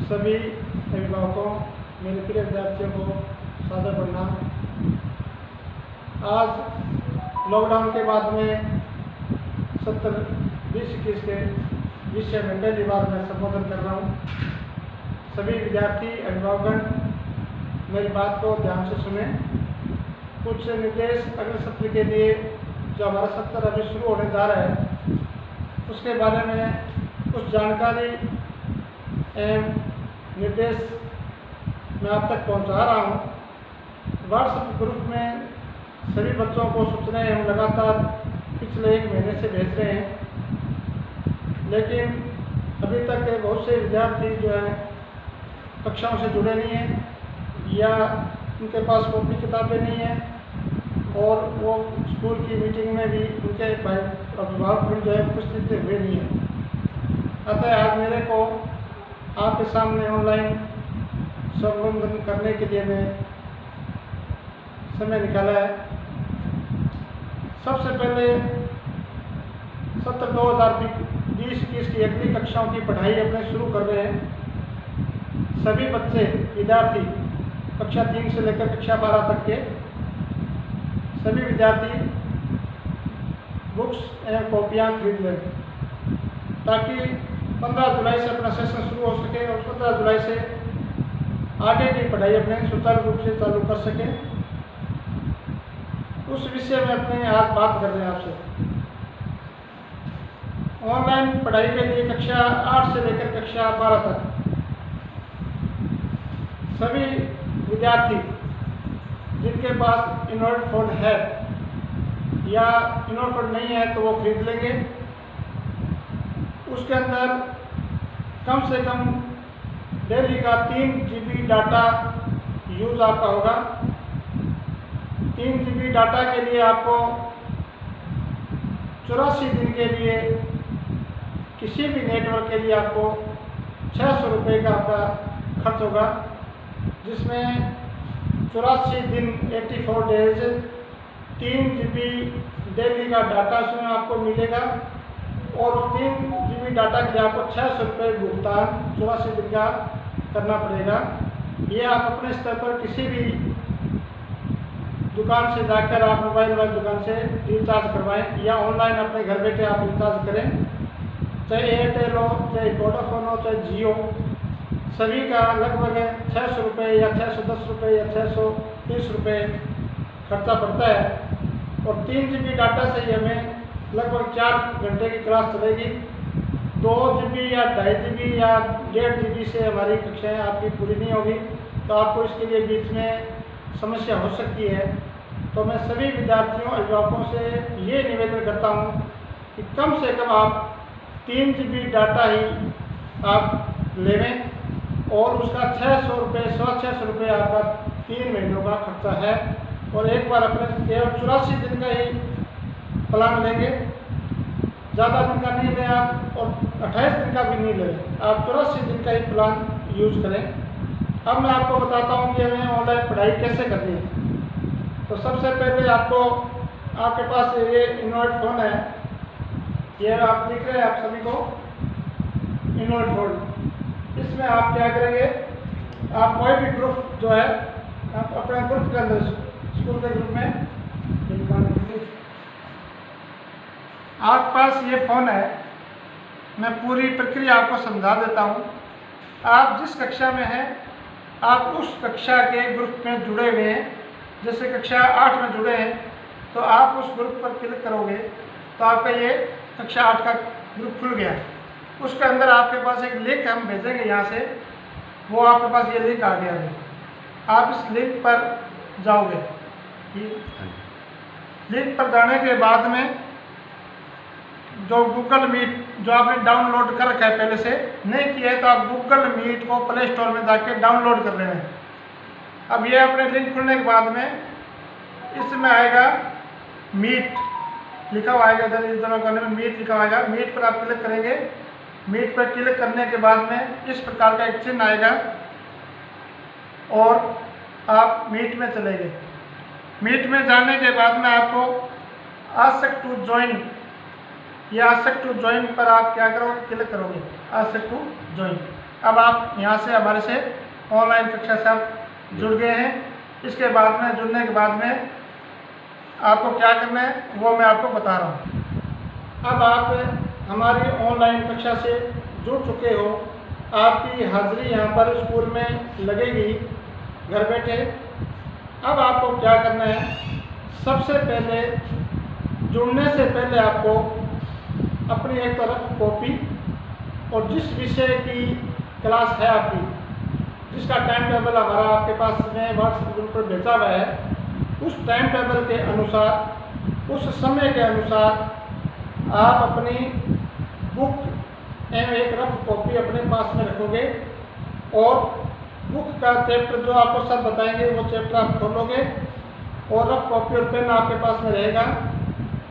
सभी अभिभावकों, मेरे प्रिय विद्यार्थियों को सादर प्रणाम। आज लॉकडाउन के बाद में 70-20-21 के विषय में पहली बार मैं संबोधन कर रहा हूँ। सभी विद्यार्थी अभिभावकगण मेरी बात को ध्यान से सुने। कुछ निर्देश अगले सत्र के लिए जो हमारा सत्र अभी शुरू होने जा रहा है उसके बारे में कुछ जानकारी एवं निर्देश मैं आप तक पहुंचा रहा हूं। व्हाट्सएप ग्रुप में सभी बच्चों को सूचनाएं हम लगातार पिछले 1 महीने से भेज रहे हैं, लेकिन अभी तक बहुत से विद्यार्थी जो है कक्षाओं से जुड़े नहीं हैं या उनके पास कॉपी किताबें नहीं हैं और वो स्कूल की मीटिंग में भी उनके अभिभावक जो है उपस्थित हुए नहीं हैं। अतः आज मेरे को आपके सामने ऑनलाइन संबोधन करने के लिए मैं समय निकाला है। सबसे पहले सत्र 2020-21 की अगली कक्षाओं की पढ़ाई अपने शुरू कर रहे हैं। सभी बच्चे विद्यार्थी कक्षा 3 से लेकर कक्षा 12 तक के सभी विद्यार्थी बुक्स एवं कॉपियाँ खरीद लें ताकि 15 जुलाई से अपना सेशन शुरू हो सके और 15 जुलाई से आगे की पढ़ाई अपने सुचारू रूप से चालू कर सकें। उस विषय में अपने आज बात कर रहे हैं आपसे। ऑनलाइन पढ़ाई के लिए कक्षा 8 से लेकर कक्षा 12 तक सभी विद्यार्थी जिनके पास एंड्रॉइड फ़ोन है या एंड्रॉइड फ़ोन नहीं है तो वो खरीद लेंगे। उसके अंदर कम से कम डेली का 3 GB डाटा यूज़ आपका होगा। 3 GB डाटा के लिए आपको 84 दिन के लिए किसी भी नेटवर्क के लिए आपको 600 रुपये का आपका खर्च होगा, जिसमें 84 दिन 84 डेज 3 GB डेली का डाटा उसमें आपको मिलेगा और 3 GB डाटा के लिए आपको 600 रुपये भुगतान 84 दिन का करना पड़ेगा। ये आप अपने स्तर पर किसी भी दुकान से जाकर आप मोबाइल वाली दुकान से रिचार्ज करवाएं या ऑनलाइन अपने घर बैठे आप रिचार्ज करें। चाहे एयरटेल हो, चाहे वोडाफोन हो, चाहे जियो, सभी का लगभग 600 रुपये या 610 रुपये या 630 रुपये खर्चा पड़ता है और 3 GB डाटा से ही हमें लगभग 4 घंटे की क्लास चलेगी। 2 GB या 2.5 GB या 1.5 GB से हमारी कक्षाएँ आपकी पूरी नहीं होगी, तो आपको इसके लिए बीच में समस्या हो सकती है। तो मैं सभी विद्यार्थियों अभिभावकों से ये निवेदन करता हूँ कि कम से कम आप 3 GB डाटा ही आप लेवें और उसका 600 रुपये 650 रुपये आपका 3 महीनों का खर्चा है और एक बार अपने केवल 84 दिन का ही प्लान लेंगे, ज़्यादा दिन का नहीं लें आप और 28 दिन का भी नहीं लें, आप 84 दिन का ही प्लान यूज़ करें। अब मैं आपको बताता हूँ कि हमें ऑनलाइन पढ़ाई कैसे करनी है। तो सबसे पहले आपको आपके पास ये एंड्रॉइड फ़ोन है, ये आप देख रहे हैं आप सभी को एंड्रॉइड फ़ोन। इसमें आप क्या करेंगे, आप कोई भी ग्रुप जो है आप अपने ग्रुप के अंदर स्कूल के ग्रुप में आपके पास ये फ़ोन है। मैं पूरी प्रक्रिया आपको समझा देता हूँ। आप जिस कक्षा में हैं आप उस कक्षा के ग्रुप में जुड़े हुए हैं। जैसे कक्षा 8 में जुड़े हैं तो आप उस ग्रुप पर क्लिक करोगे तो आपका ये कक्षा 8 का ग्रुप खुल गया। उसके अंदर आपके पास एक लिंक हम भेजेंगे यहाँ से, वो आपके पास ये लिंक आ गया है। आप इस लिंक पर जाओगे। लिंक पर जाने के बाद में जो गूगल मीट जो आपने डाउनलोड कर रखा है, पहले से नहीं किया है तो आप गूगल मीट को प्ले स्टोर में जाके डाउनलोड कर लेना है। अब ये अपने लिंक खुलने के बाद में इसमें आएगा मीट लिखा हुआ आएगा, इधर दोनों कोने में मीट लिखा हुआ आएगा। मीट पर आप क्लिक करेंगे। मीट पर क्लिक करने के बाद में इस प्रकार का एक चिन्ह आएगा और आप मीट में चले गए। मीट में जाने के बाद में आपको आस्क टू ज्वाइन, ये आस्क टू ज्वाइन पर आप क्या करोगे, क्लिक करोगे आस्क टू ज्वाइन। अब आप यहाँ से हमारे से ऑनलाइन कक्षा से आप जुड़ गए हैं। इसके बाद में जुड़ने के बाद में आपको क्या करना है वो मैं आपको बता रहा हूँ। अब आप हमारी ऑनलाइन कक्षा से जुड़ चुके हो, आपकी हाज़िरी यहाँ पर स्कूल में लगेगी घर बैठे। अब आपको क्या करना है, सबसे पहले जुड़ने से पहले आपको अपनी एक तरफ कॉपी और जिस विषय की क्लास है आपकी, जिसका टाइम टेबल हमारा आपके पास में व्हाट्सएप ग्रुप पर भेजा हुआ है, उस टाइम टेबल के अनुसार, उस समय के अनुसार आप अपनी बुक एवं एक रफ कॉपी अपने पास में रखोगे और बुक का चैप्टर जो आपको सब बताएंगे वो चैप्टर आप खोलोगे और रफ कॉपी और पेन आपके पास में रहेगा।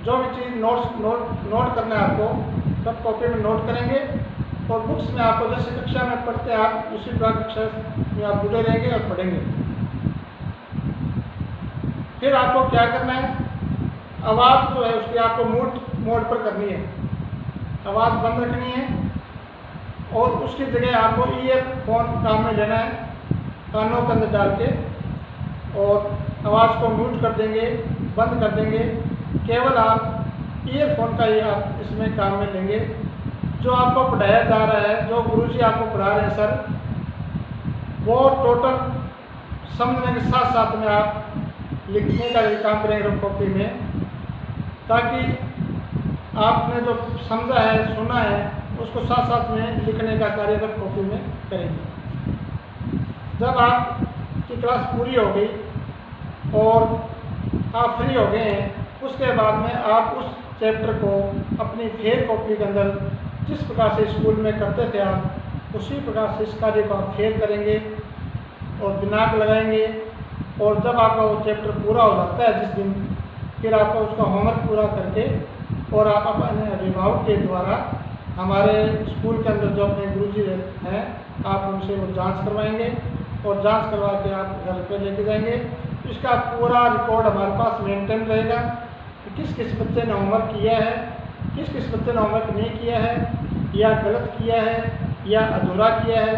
जो भी चीज़ नोट करना है आपको रफ कॉपी में नोट करेंगे और बुक्स में आपको जैसे कक्षा में पढ़ते हैं आप उसी प्रकार कक्षा में आप जुड़े रहेंगे और पढ़ेंगे। फिर आपको क्या करना है, आवाज़ जो है उसकी आपको म्यूट मोड पर करनी है, आवाज़ बंद रखनी है और उसकी जगह आपको ईयरफोन काम में लेना है, कानों के अंदर डाल के, और आवाज़ को म्यूट कर देंगे, बंद कर देंगे। केवल आप ईयरफोन का ही आप इसमें काम में लेंगे। जो आपको पढ़ाया जा रहा है, जो गुरुजी आपको पढ़ा रहे हैं सर, वो टोटल समझने के साथ साथ में आप लिखने का भी काम करेंगे रफ कॉपी में, ताकि आपने जो समझा है, सुना है, उसको साथ साथ में लिखने का कार्य रफ कॉपी में करेंगे। जब आपकी क्लास पूरी हो गई और आप फ्री हो गए हैं, उसके बाद में आप उस चैप्टर को अपनी फेयर कॉपी के अंदर जिस प्रकार से स्कूल में करते थे आप उसी प्रकार से इस कार्य को आप फेयर करेंगे और दिनांक लगाएंगे। और जब आपका वो चैप्टर पूरा हो जाता है जिस दिन, फिर आपको उसका होमवर्क पूरा करके और आप अपने अभिभावक के द्वारा हमारे स्कूल के अंदर जो अपने गुरुजी हैं आप उनसे वो जांच करवाएंगे और जांच करवा के आप घर पे लेके जाएंगे। इसका पूरा रिकॉर्ड हमारे पास मेंटेन रहेगा कि किस किस बच्चे ने होमवर्क किया है, किस किस बच्चे ने होमवर्क नहीं किया है, या गलत किया है या अधूरा किया है,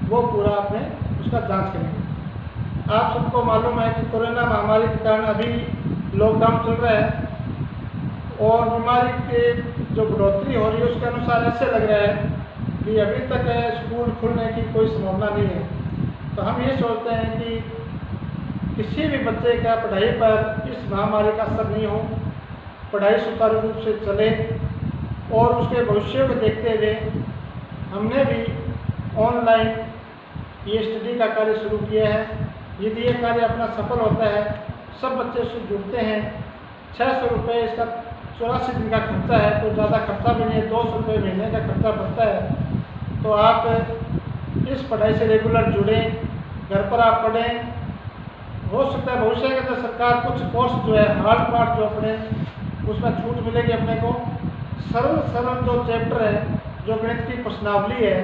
वो पूरा आपने उसका जांच करेंगे। आप सबको मालूम है कि कोरोना महामारी के कारण अभी लॉकडाउन चल रहा है और बीमारी के जो बढ़ोतरी हो रही है उसके अनुसार ऐसे लग रहा है कि अभी तक स्कूल खुलने की कोई संभावना नहीं है। तो हम ये सोचते हैं कि किसी भी बच्चे का पढ़ाई पर इस महामारी का असर नहीं हो, पढ़ाई सुचारू रूप से चले और उसके भविष्य को देखते हुए हमने भी ऑनलाइन ये स्टडी का कार्य शुरू किया है। यदि ये कार्य अपना सफल होता है, सब बच्चे उससे जुड़ते हैं, 600 रुपये इसका 84 दिन का खर्चा है, तो ज़्यादा खर्चा भी नहीं है, 200 रुपये महीने का खर्चा पड़ता है। तो आप इस पढ़ाई से रेगुलर जुड़ें, घर पर आप पढ़ें। हो सकता है भविष्य के अंदर सरकार कुछ कोर्स जो है हार्ड पार्ट जो अपने उसमें छूट मिलेगी अपने को। सरल सरल जो चैप्टर है, जो गणित की प्रश्नावली है,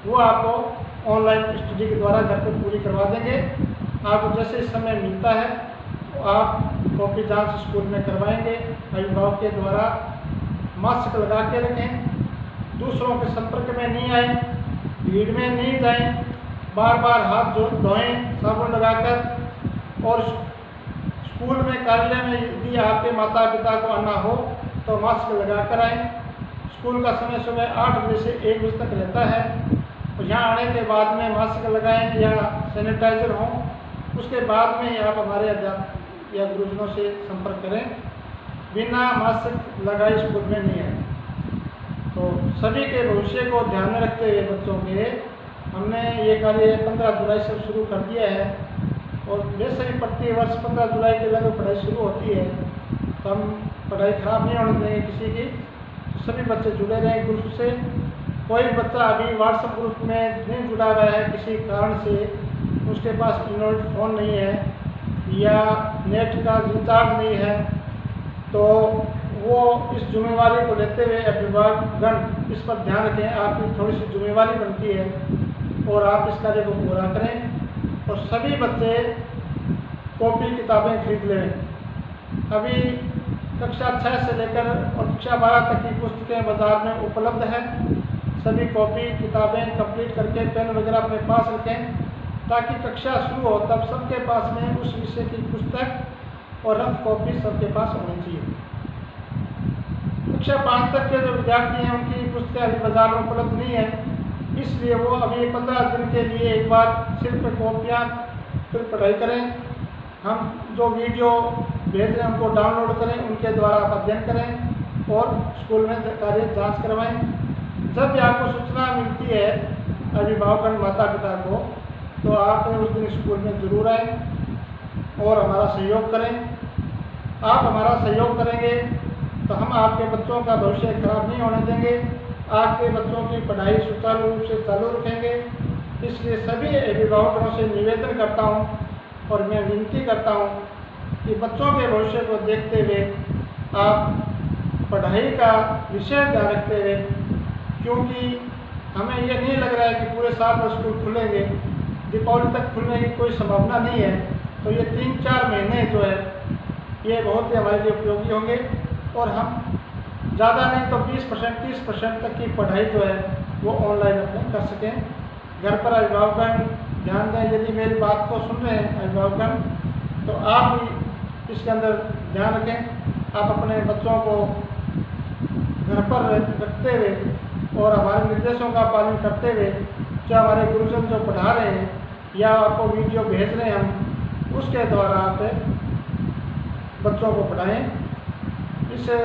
वो आपको ऑनलाइन स्टडी के द्वारा घर पर पूरी करवा देंगे। आपको जैसे समय मिलता है तो आप कॉपी जांच स्कूल में करवाएंगे। अभिभावक के द्वारा मास्क लगा के रखें, दूसरों के संपर्क में नहीं आए, भीड़ में नहीं जाएं, बार बार हाथ धोएं साबुन लगाकर। और स्कूल में कार्यालय में यदि आपके माता पिता को आना हो तो मास्क लगा कर आएँ। स्कूल का समय सुबह 8 बजे से 1 बजे तक रहता है। तो यहाँ आने के बाद में मास्क लगाएं या सैनिटाइज़र हो, उसके बाद में आप हमारे अध्यापक या गुरुजनों से संपर्क करें। बिना मास्क लगाए स्कूल में नहीं आए। तो सभी के भविष्य को ध्यान में रखते हुए बच्चों के हमने ये कार्य 15 जुलाई से शुरू कर दिया है और वैसे भी प्रति वर्ष 15 जुलाई के लगभग पढ़ाई शुरू होती है। तो हम पढ़ाई खराब नहीं होने देंगे किसी की। तो सभी बच्चे जुड़े रहें ग्रुप से। कोई बच्चा अभी व्हाट्सएप ग्रुप में नहीं जुड़ा हुआ है किसी कारण से, उसके पास एंड्रॉइड फ़ोन नहीं है या नेट का रिचार्ज नहीं है, तो वो इस जिम्मेवारी को लेते हुए अभिभावकगण इस पर ध्यान रखें। आपकी थोड़ी सी जिम्मेवारी बनती है और आप इस कार्य को पूरा करें। और सभी बच्चे कॉपी किताबें खरीद लें। अभी कक्षा 6 से लेकर और कक्षा 12 तक की पुस्तकें बाज़ार में उपलब्ध है। सभी कॉपी किताबें कंप्लीट करके पेन वगैरह अपने पास रखें, ताकि कक्षा शुरू हो तब सबके पास में उस विषय की पुस्तक और रफ कॉपी सबके पास होनी चाहिए। कक्षा 5 तक के जो विद्यार्थी हैं उनकी पुस्तकें अभी बाजार में उपलब्ध नहीं है, इसलिए वो अभी 15 दिन के लिए एक बार सिर्फ कॉपियाँ फिर पढ़ाई करें। हम जो वीडियो भेज रहे हैं उनको डाउनलोड करें, उनके द्वारा आप अध्ययन करें और स्कूल में कार्य जांच करवाएं। जब भी आपको सूचना मिलती है अभिभावक माता पिता को, तो आप उस दिन स्कूल में ज़रूर आएँ और हमारा सहयोग करें। आप हमारा सहयोग करेंगे तो हम आपके बच्चों का भविष्य खराब नहीं होने देंगे, आपके बच्चों की पढ़ाई सुचारू रूप से चालू रखेंगे। इसलिए सभी अभिभावकों से निवेदन करता हूँ और मैं विनती करता हूँ कि बच्चों के भविष्य को देखते हुए आप पढ़ाई का विषय ध्यान रखते हुए, क्योंकि हमें ये नहीं लग रहा है कि पूरे साल में स्कूल खुलेंगे, दीपावली तक खुलने की कोई संभावना नहीं है, तो ये 3-4 महीने जो है ये बहुत ही हमारे लिए उपयोगी होंगे और हम ज़्यादा नहीं तो 20% 30% तक की पढ़ाई जो है वो ऑनलाइन अपने कर सकें। घर पर अभिभावक ध्यान दें, यदि मेरी बात को सुन रहे हैं अभिभावक, तो आप भी इसके अंदर ध्यान रखें। आप अपने बच्चों को घर पर रखते हुए और हमारे निर्देशों का पालन करते हुए, जो हमारे गुरुजन जो पढ़ा रहे हैं या आपको वीडियो भेज रहे हैं हम, उसके द्वारा आप बच्चों को पढ़ाएं। इससे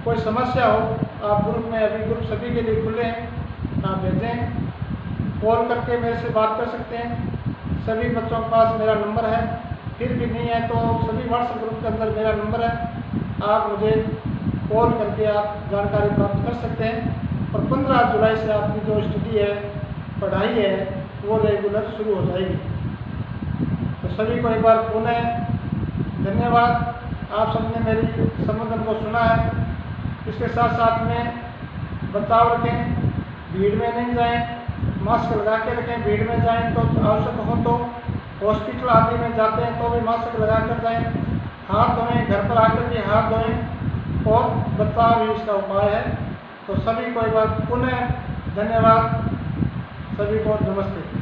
कोई समस्या हो, आप ग्रुप में, अभी ग्रुप सभी के लिए खुले हैं, आप भेजें, कॉल करके मेरे से बात कर सकते हैं। सभी बच्चों के पास मेरा नंबर है, फिर भी नहीं है तो सभी व्हाट्सएप ग्रुप के अंदर मेरा नंबर है, आप मुझे कॉल करके आप जानकारी प्राप्त कर सकते हैं। और 15 जुलाई से आपकी जो स्टडी है, पढ़ाई है, वो रेगुलर शुरू हो जाएगी। तो सभी को एक बार पुनः धन्यवाद। आप सबने मेरी संबोधन को सुना है। इसके साथ साथ में बचाव रखें, भीड़ में नहीं जाएं, मास्क लगा के रखें। भीड़ में जाएं तो आवश्यक हो तो, हॉस्पिटल आदि में जाते हैं तो भी मास्क लगा कर जाएं। हाथ धोएं, घर पर आकर भी हाथ धोएं और बचाव ही इसका उपाय है। तो सभी को एक बार पुनः धन्यवाद, सभी को नमस्ते।